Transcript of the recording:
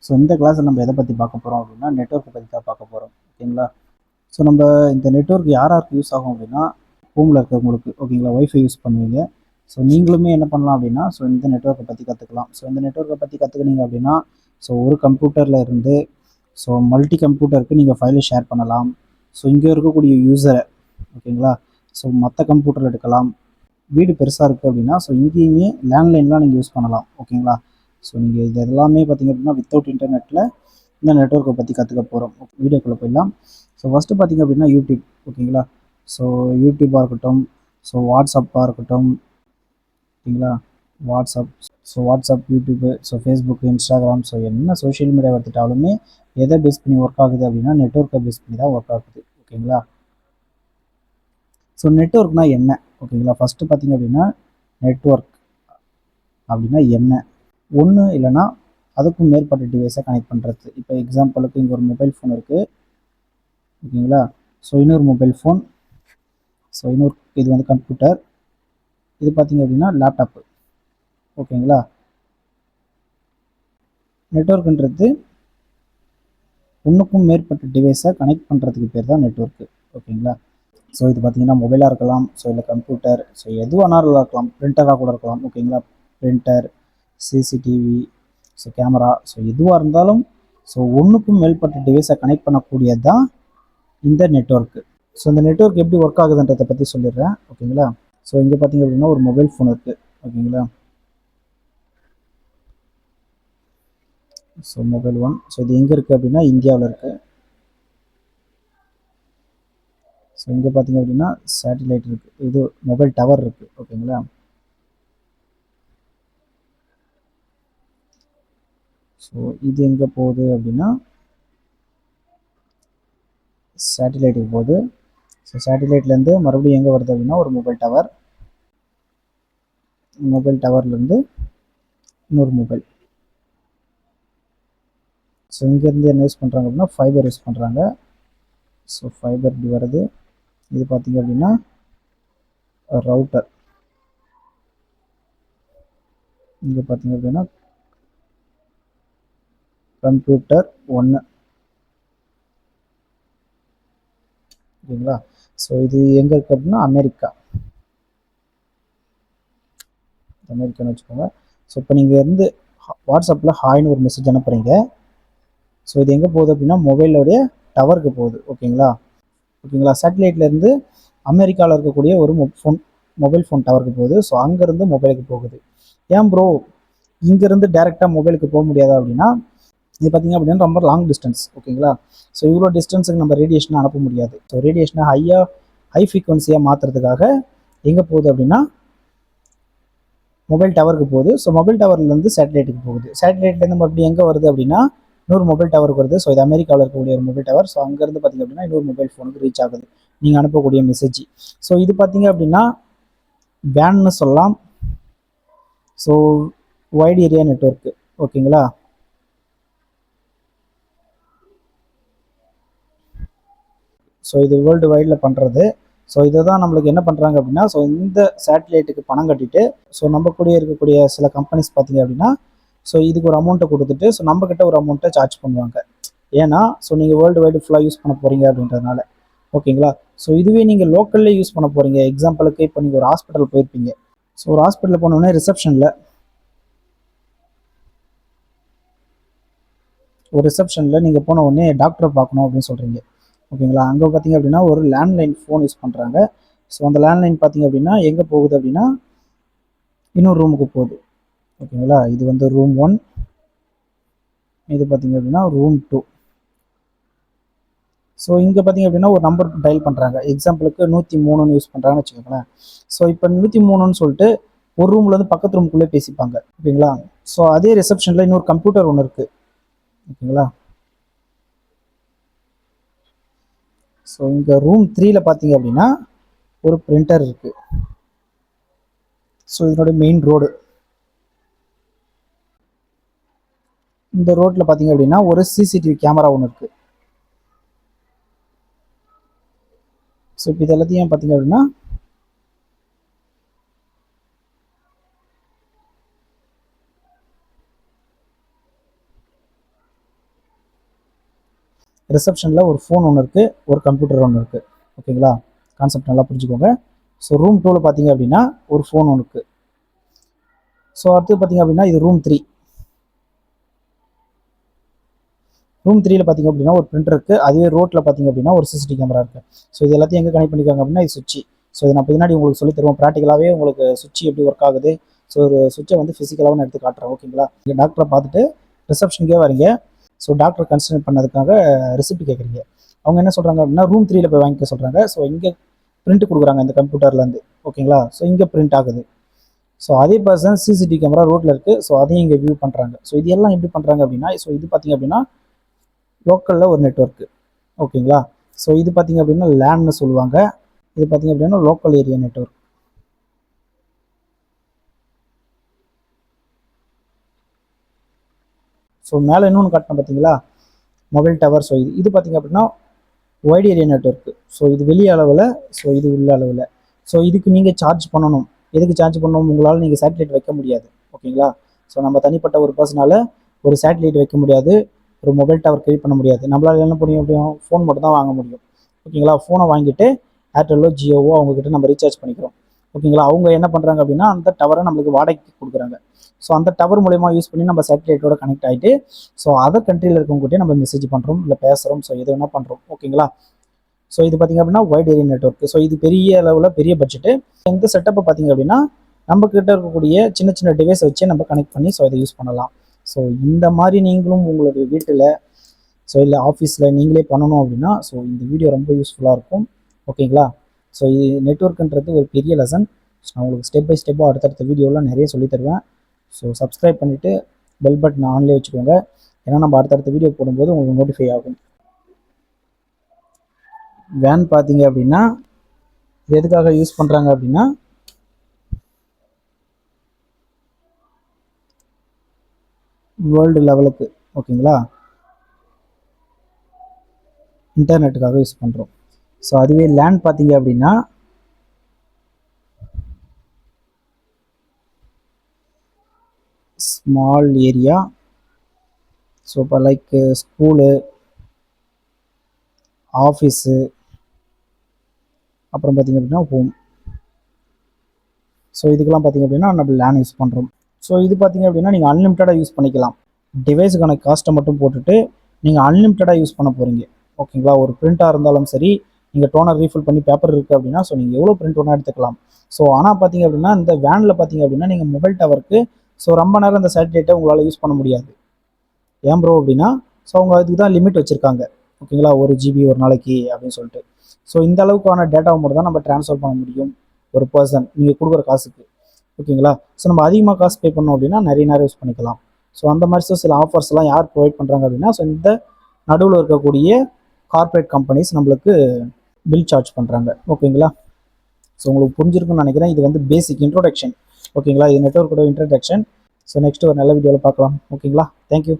So இந்த கிளாஸில் நம்ம எதை பற்றி பார்க்க போகிறோம் அப்படின்னா நெட்வொர்க்கை பற்றி தான் பார்க்க போகிறோம். ஓகேங்களா? ஸோ நம்ம இந்த நெட்வொர்க் யார் யாருக்கு யூஸ் ஆகும் அப்படின்னா ஹோமில் இருக்கிறவங்களுக்கு. ஓகேங்களா? ஒய்ஃபை யூஸ் பண்ணுவீங்க. ஸோ நீங்களுமே என்ன பண்ணலாம் அப்படின்னா இந்த நெட்வொர்க்கை பற்றி கற்றுக்கலாம். இந்த நெட்வொர்க்கை பற்றி கற்றுக்கினீங்க அப்படின்னா ஒரு கம்ப்யூட்டரில் இருந்து மல்டி கம்ப்யூட்டருக்கு நீங்கள் ஃபைலை ஷேர் பண்ணலாம். இங்கே இருக்கக்கூடிய யூசரை, ஓகேங்களா, மற்ற கம்ப்யூட்டரில் எடுக்கலாம். வீடு பெருசாக இருக்குது அப்படின்னா இங்கேயுமே லேண்ட்லைன்லாம் நீங்கள் யூஸ் பண்ணலாம். ஓகேங்களா? நீங்கள் இது எல்லாமே பார்த்தீங்க அப்படின்னா வித்தவுட் இன்டர்நெட்டில் இந்த நெட்வொர்க்கை பற்றி கற்றுக்க போகிறோம். வீடியோக்குள்ளே போயிடலாம். ஃபஸ்ட்டு பார்த்தீங்க அப்படின்னா யூடியூப். ஓகேங்களா? யூடியூப்பாக இருக்கட்டும், வாட்ஸ்அப்பாக இருக்கட்டும். ஓகேங்களா? WhatsApp, WhatsApp, YouTube, Facebook, Instagram, என்ன சோஷியல் மீடியா எடுத்துட்டாலுமே எதை பேஸ் பண்ணி ஒர்க் ஆகுது அப்படின்னா நெட்வொர்க்கை பேஸ் பண்ணி தான் ஒர்க் ஆகுது. ஓகேங்களா? நெட்வொர்க்னால் என்ன? ஓகேங்களா? ஃபஸ்ட்டு பார்த்தீங்க அப்படின்னா நெட்வொர்க் அப்படின்னா என்ன? ஒன்று இல்லைனா அதுக்கும் மேற்பட்ட டிவைஸை கனெக்ட் பண்ணுறது. இப்போ எக்ஸாம்பிளுக்கு இங்கே ஒரு மொபைல் ஃபோன் இருக்குது. ஓகேங்களா? இன்னொரு மொபைல் ஃபோன், இன்னொரு இது வந்து கம்ப்யூட்டர், இது பார்த்தீங்க அப்படின்னா லேப்டாப்பு. ஓகேங்களா? நெட்வொர்க்குன்றது ஒன்றுக்கும் மேற்பட்ட டிவைஸை கனெக்ட் பண்ணுறதுக்கு பேர் தான் நெட்வொர்க்கு. ஓகேங்களா? இது பார்த்தீங்கன்னா மொபைலாக இருக்கலாம், இல்லை கம்ப்யூட்டர், எதுவானாலும் இருக்கலாம், பிரிண்டராக கூட இருக்கலாம். ஓகேங்களா? பிரிண்டர், சிசிடிவி, கேமரா, எதுவாக இருந்தாலும் ஒன்றுக்கும் மேற்பட்ட டிவைஸை கனெக்ட் பண்ணக்கூடியது தான் இந்த நெட்வொர்க்கு. இந்த நெட்வொர்க் எப்படி ஒர்க் ஆகுதுன்றதை பற்றி சொல்லிடுறேன். ஓகேங்களா? இங்கே பார்த்தீங்க அப்படின்னா ஒரு மொபைல் ஃபோன் இருக்குது. ஓகேங்களா? Mobile one. இது எங்கே இருக்குது அப்படின்னா இந்தியாவில் இருக்குது. இங்கே பார்த்தீங்க அப்படின்னா சேட்டிலைட் இருக்குது, இது மொபைல் டவர் இருக்குது. ஓகேங்களா? இது எங்கே போகுது அப்படின்னா சேட்டிலைட்டுக்கு போகுது. சேட்டிலைட்லேருந்து மறுபடியும் எங்கே வருது அப்படின்னா ஒரு மொபைல் டவர், மொபைல் டவர்லேருந்து இன்னொரு மொபைல். இங்கேருந்து என்ன யூஸ் பண்ணுறாங்க அப்படின்னா ஃபைபர் யூஸ் பண்ணுறாங்க. ஃபைபர் இப்படி வருது. இது பார்த்தீங்க அப்படின்னா ரவுட்டர். இங்கே பார்த்தீங்க அப்படின்னா கம்ப்யூட்டர் ஒன்று. ஓகேங்களா? இது எங்கே இருக்குது அப்படின்னா அமெரிக்கான்னு வச்சுக்கோங்க. இப்போ நீங்கள் இருந்து வாட்ஸ்அப்பில் ஹாய்னு ஒரு மெசேஜ் அனுப்புகிறீங்க. இது எங்கே போகுது அப்படின்னா மொபைலோடைய டவருக்கு போகுது. ஓகேங்களா? சேட்டலைட்லேருந்து அமெரிக்காவில் இருக்கக்கூடிய ஒரு மொபைல் ஃபோன் டவருக்கு போகுது. அங்கேருந்து மொபைலுக்கு போகுது. ஏன் ப்ரோ இங்கேருந்து டேரெக்டாக மொபைலுக்கு போக முடியாதா அப்படின்னா இது பார்த்தீங்க அப்படின்னா ரொம்ப லாங் டிஸ்டன்ஸ். ஓகேங்களா? இவ்வளோ டிஸ்டன்ஸுக்கு நம்ம ரேடியேஷனை அனுப்ப முடியாது. ரேடியேஷனை ஹை ஃப்ரீக்வன்சியாக மாற்றுறதுக்காக எங்கே போகுது அப்படின்னா மொபைல் டவருக்கு போகுது. மொபைல் டவர்லேருந்து சேட்டலைட்டுக்கு போகுது. சேட்டலைட்லேருந்து மறுபடியும் எங்கே வருது அப்படின்னா இன்னொரு மொபைல் டவருக்கு வருது. இது அமெரிக்காவில் இருக்கக்கூடிய ஒரு மொபைல் டவர். அங்கேருந்து பார்த்தீங்க அப்படின்னா இன்னொரு மொபைல் ஃபோனுக்கு ரீச் ஆகுது நீங்கள் அனுப்பக்கூடிய மெசேஜ். இது பார்த்தீங்க அப்படின்னா பேன்னு சொல்லலாம். White area network. ஓகேங்களா? இது வேர்ல்டு வைடில் பண்ணுறது. இதை தான் நம்மளுக்கு என்ன பண்ணுறாங்க அப்படின்னா இந்த சேட்டலைட்டுக்கு பணம் கட்டிட்டு நம்ம கூட இருக்கக்கூடிய சில கம்பெனிஸ் பார்த்தீங்க அப்படின்னா இதுக்கு ஒரு அமௌண்ட்டை கொடுத்துட்டு நம்மக்கிட்ட ஒரு அமௌண்ட்டை சார்ஜ் பண்ணுவாங்க. ஏன்னா நீங்கள் வேர்ல்டு வைடு ஃபுல்லாக யூஸ் பண்ண போகிறீங்க அப்படின்றதுனால. ஓகேங்களா? இதுவே நீங்கள் லோக்கல்லே யூஸ் பண்ண போகிறீங்க. எக்ஸாம்பிளுக்கு இப்போ நீங்கள் ஒரு ஹாஸ்பிட்டல் போயிருப்பீங்க. ஒரு ஹாஸ்பிட்டலில் போனோடனே ரிசப்ஷனில் நீங்கள் போன உடனே டாக்டரை பார்க்கணும் அப்படின்னு சொல்கிறீங்க. ஓகேங்களா? அங்கே பார்த்தீங்க அப்படின்னா ஒரு லேண்ட்லைன் ஃபோன் யூஸ் பண்ணுறாங்க. அந்த லேண்ட்லைன் பார்த்தீங்க அப்படின்னா எங்கே போகுது அப்படின்னா இன்னொரு ரூமுக்கு போகுது. ஓகேங்களா? இது வந்து ரூம் 1, இது பார்த்தீங்க அப்படின்னா ரூம் 2. இங்கே பார்த்தீங்க அப்படின்னா ஒரு நம்பர் டயல் பண்ணுறாங்க. எக்ஸாம்பிளுக்கு 103ன்னு யூஸ் பண்ணுறாங்கன்னு வச்சுக்கோங்களேன். இப்போ 103ன்னு சொல்லிட்டு ஒரு ரூம்லேருந்து பக்கத்து ரூமுக்குள்ளே பேசிப்பாங்க. ஓகேங்களா? அதே ரிசப்ஷனில் இன்னொரு கம்ப்யூட்டர் ஒன்று இருக்குது. ஓகேங்களா? இங்கே ரூம் 3ல பார்த்தீங்க அப்படின்னா ஒரு பிரிண்டர் இருக்கு. இதனுடைய மெயின் ரோடு. இந்த ரோட்ல பார்த்தீங்க அப்படின்னா ஒரு சிசிடிவி கேமரா ஒன்று இருக்கு. இப்போ இது எல்லாத்தையும் பார்த்தீங்க அப்படின்னா ரிசப்ஷனில் ஒரு ஃபோன் ஒன்று இருக்குது, ஒரு கம்ப்யூட்டர் ஒன்று இருக்குது. ஓகேங்களா, கான்செப்ட் நல்லா புரிஞ்சுக்கோங்க. ஸோ ரூம் 2ல் பார்த்தீங்க அப்படின்னா ஒரு ஃபோன் ஒன்று இருக்குது. ஸோ அடுத்து பார்த்தீங்க அப்படின்னா இது ரூம் 3. ரூம் 3ல் பார்த்தீங்க அப்படின்னா ஒரு பிரிண்டர் இருக்குது. அதுவே ரோட்டில் பார்த்தீங்க அப்படின்னா ஒரு சிசிடிவி கேமரா இருக்குது. ஸோ இது எல்லாத்தையும் எங்கே கனெக்ட் பண்ணிக்காங்க அப்படின்னா இது சுவிட்ச். ஸோ இது நான் பின்னாடி உங்களுக்கு சொல்லி தருவோம். ப்ராக்டிக்கலாகவே உங்களுக்கு சுவிட்ச் எப்படி ஒர்க் ஆகுது. ஸோ ஒரு சுவிட்சை வந்து ஃபிசிக்கலாகவும் நான் எடுத்து காட்டுறேன். ஓகேங்களா, நீங்கள் டாக்டரை பார்த்துட்டு ரிசப்ஷனுக்கே வரீங்க. ஸோ டாக்டரை கன்சல்ட் பண்ணதுக்காக ரெசிப்ட் கேட்குறீங்க. அவங்க என்ன சொல்கிறாங்க அப்படின்னா ரூம் 3ல் போய் வாங்கிக்க சொல்கிறாங்க. ஸோ இங்கே பிரிண்ட் கொடுக்குறாங்க இந்த கம்ப்யூட்டர்லேருந்து. ஓகேங்களா, ஸோ இங்கே பிரிண்ட் ஆகுது. ஸோ அதே பர்சன் சிசிடிவி கேமரா ரோட்டில் இருக்குது. ஸோ அதையும் இங்கே வியூ பண்ணுறாங்க. ஸோ இது எல்லாம் எப்படி பண்ணுறாங்க அப்படின்னா, ஸோ இது பார்த்தீங்க அப்படின்னா லோக்கலில் ஒரு நெட்வொர்க்கு. ஓகேங்களா, ஸோ இது பார்த்தீங்க அப்படின்னா லேன்னு சொல்லுவாங்க. இது பார்த்தீங்க அப்படின்னா லோக்கல் ஏரியா நெட்வொர்க். ஸோ மேலே இன்னொன்று காட்டினேன் பார்த்தீங்களா மொபைல் டவர். ஸோ இது பார்த்தீங்க அப்படின்னா வைட் ஏரியா நெட்வொர்க்கு. ஸோ இது வெளி அளவில், ஸோ இது உள்ள அளவில். ஸோ இதுக்கு நீங்கள் சார்ஜ் பண்ணணும். எதுக்கு சார்ஜ் பண்ணணும்? உங்களால் நீங்கள் சேட்டலைட் வைக்க முடியாது. ஓகேங்களா, ஸோ நம்ம தனிப்பட்ட ஒரு பர்சனால் ஒரு சேட்டலைட் வைக்க முடியாது, ஒரு மொபைல் டவர் கிரியேட் பண்ண முடியாது. நம்மளால் என்ன பண்ண முடியும்? ஃபோன் மட்டும் தான் வாங்க முடியும். ஓகேங்களா, ஃபோனை வாங்கிட்டு ஏர்டெல்லோ ஜியோவோ அவங்கக்கிட்ட நம்ம ரீசார்ஜ் பண்ணிக்கிறோம். ஓகேங்களா, அவங்க என்ன பண்ணுறாங்க அப்படின்னா அந்த டவரை நம்மளுக்கு வாடகைக்கு கொடுக்குறாங்க. ஸோ அந்த டவர் மூலயமா யூஸ் பண்ணி நம்ம சேட்டலைட்டோட கனெக்ட் ஆகிட்டு ஸோ அதர் கண்ட்ரியில் இருக்கவங்ககிட்டே நம்ம மெசேஜ் பண்ணுறோம், இல்லை பேசுகிறோம். ஸோ எது வேணால் பண்ணுறோம். ஓகேங்களா, ஸோ இது பார்த்திங்க அப்படின்னா வைட் ஏரியா நெட்வொர்க். ஸோ இது பெரிய அளவில் பெரிய பட்ஜெட்டு. இந்த செட்டப்பை பார்த்திங்க அப்படின்னா நம்மக்கிட்ட இருக்கக்கூடிய சின்ன சின்ன டிவைஸை வச்சு நம்ம கனெக்ட் பண்ணி ஸோ அதை யூஸ் பண்ணலாம். ஸோ இந்த மாதிரி நீங்களும் உங்களுடைய வீட்டில் ஸோ இல்லை ஆஃபீஸில் நீங்களே பண்ணணும் அப்படின்னா ஸோ இந்த வீடியோ ரொம்ப யூஸ்ஃபுல்லாக இருக்கும். ஓகேங்களா, ஸோ இது நெட்வொர்க்குன்றது ஒரு பெரிய லெசன். ஸோ நான் உங்களுக்கு ஸ்டெப் பை ஸ்டெப்பாக அடுத்தடுத்த வீடியோலாம் நிறைய சொல்லி தருவேன். ஸோ சப்ஸ்கிரைப் பண்ணிவிட்டு பெல் பட்டன் ஆன்லேயே வச்சுக்கோங்க. ஏன்னா நம்ம அடுத்தடுத்த வீடியோ போடும்போது உங்களுக்கு நோட்டிஃபை ஆகும். வேன் பார்த்தீங்க அப்படின்னா இது எதுக்காக யூஸ் பண்ணுறாங்க அப்படின்னா வேர்ல்டு லெவலுக்கு, ஓகேங்களா, இன்டர்நெட்டுக்காக யூஸ் பண்ணுறோம். ஸோ அதுவே லேண்ட் பார்த்தீங்க அப்படின்னா ஸ்மால் ஏரியா. ஸோ இப்போ லைக் ஸ்கூலு, ஆஃபீஸு, அப்புறம் பார்த்திங்க அப்படின்னா ஹோம். ஸோ இதுக்கெல்லாம் பார்த்திங்க அப்படின்னா நம்ம லேண்ட் யூஸ் பண்ணுறோம். ஸோ இது பார்த்திங்க அப்படின்னா நீங்கள் அன்லிமிட்டடாக யூஸ் பண்ணிக்கலாம். டிவைஸுக்கான காஸ்ட்டை மட்டும் போட்டுட்டு நீங்கள் அன்லிமிட்டடாக யூஸ் பண்ண போகிறீங்க. ஓகேங்களா, ஒரு பிரிண்ட்டாக இருந்தாலும் சரி, நீங்கள் டோனர் ரீஃபில் பண்ணி பேப்பர் இருக்குது அப்படின்னா ஸோ நீங்கள் எவ்வளோ பிரிண்ட் ஒன்றா எடுத்துக்கலாம். ஸோ ஆனால் பார்த்திங்க அப்படின்னா இந்த வேனில் பார்த்திங்க அப்படின்னா நீங்கள் மொபைல் டவருக்கு ஸோ ரொம்ப நேரம் இந்த சேட்டலைட்டை உங்களால் யூஸ் பண்ண முடியாது. ஏன் ப்ரோ அப்படின்னா ஸோ அவங்க அதுக்கு தான் லிமிட் வச்சுருக்காங்க. ஓகேங்களா, 1 GB ஒரு நாளைக்கு அப்படின்னு சொல்லிட்டு. ஸோ இந்த அளவுக்கான டேட்டாவை மட்டும் தான் நம்ம ட்ரான்ஸ்ஃபர் பண்ண முடியும் ஒரு பர்சன் நீங்கள் கொடுக்குற காசுக்கு. ஓகேங்களா, ஸோ நம்ம அதிகமாக காசு பே பண்ணோம் அப்படின்னா நிறைய நேரம் யூஸ் பண்ணிக்கலாம். ஸோ அந்த மாதிரி சில ஆஃபர்ஸ்லாம் யார் ப்ரொவைட் பண்ணுறாங்க அப்படின்னா ஸோ இந்த நடுவில் இருக்கக்கூடிய கார்ப்பரேட் கம்பெனிஸ் நம்மளுக்கு பில் சார்ஜ் பண்ணுறாங்க. ஓகேங்களா, ஸோ உங்களுக்கு புரிஞ்சிருக்குன்னு நினைக்கிறேன். இது வந்து பேசிக் இன்ட்ரோடக்ஷன். ஓகேங்களா, இது நெட்வொர்க்கோட இன்ட்ரோடக்ஷன். ஸோ நெக்ஸ்ட் ஒரு நல்ல வீடியோவில் பார்க்கலாம். ஓகேங்களா, தேங்க்யூ.